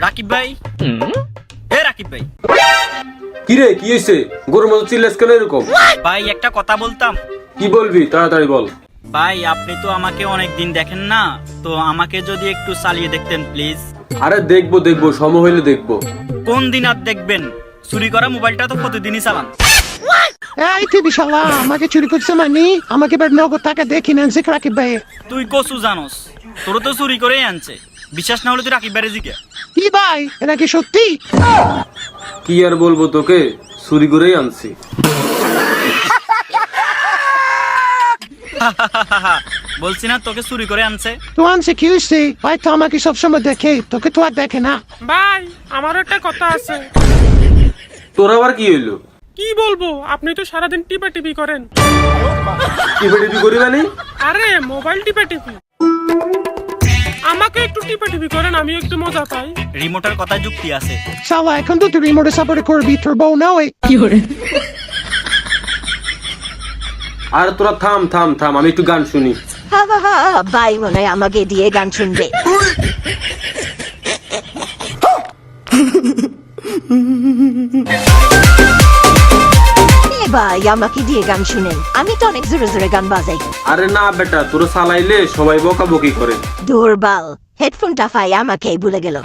রাকিব ভাই, এ রাকিব ভাই। কি রে, কি হয়েছে? গরুর মতো চিল্লাস কেন এরকম? ভাই একটা কথা বলতাম। কি বলবি, তাড়াতাড়ি বল। ভাই আপনি তো আমাকে অনেক দিন দেখেন না, তো আমাকে যদি একটু চালিয়ে দেখতেন প্লিজ। আরে দেখবো দেখবো, সময় হইলে দেখবো। কোন দিন আর দেখবেন? চুরি করা মোবাইলটা তো প্রতিদিনই চালান। এই তুই বিশালা, আমাকে চুরি করছে মানে আমাকে এবার নগদ টাকা দিয়ে কিনে আনছে রাকিব ভাই। তুই কসু জানোস, তোর তো চুরি করেই আনছে। বিশ্বাস না হলে তুই রাকিব ভাইয়ের জিজ্ঞেস। কি ভাই, এটা কি সত্যি? কি আর বলবো তোকে, চুরি করেই আনছি। বলছি না তোকে চুরি করে আনছে। তো আনছে কি হয়েছে? ভাই তো আমাকে সবসময় দেখে, তোকে তো আর দেখে না। ভাই আমার একটা কথা আছে। তোর আবার কি হইলো? কি বলবো, আপনি তো সারাদিন টিপা টিপি করেন। টিপে টিপি করি মানে? আরে মোবাইল টিপা টিপি। আমাকে একটু টিপা টিপি করেন, আমি একটু মজা পাই। রিমোটের কথায় যুক্তি আছে। শালা এখন তো তুই রিমোটে সাপোর্ট করবি, তোর বউ না ওই। আর তোরা থাম থাম থাম, আমি একটু গান শুনি। হা হা হা, ভাই মনে হয় আমাকে দিয়ে গান শুনবে। এ ভাই আমাকে দিয়ে গান শুনেন, আমি তো অনেক জোরে জোরে গান বাজাই। আরে না বেটা, তোরা চালাইলে সবাই বকাবকি করে। দুর্বল, হেডফোনটা পাই আমাকেই ভুলে গেল।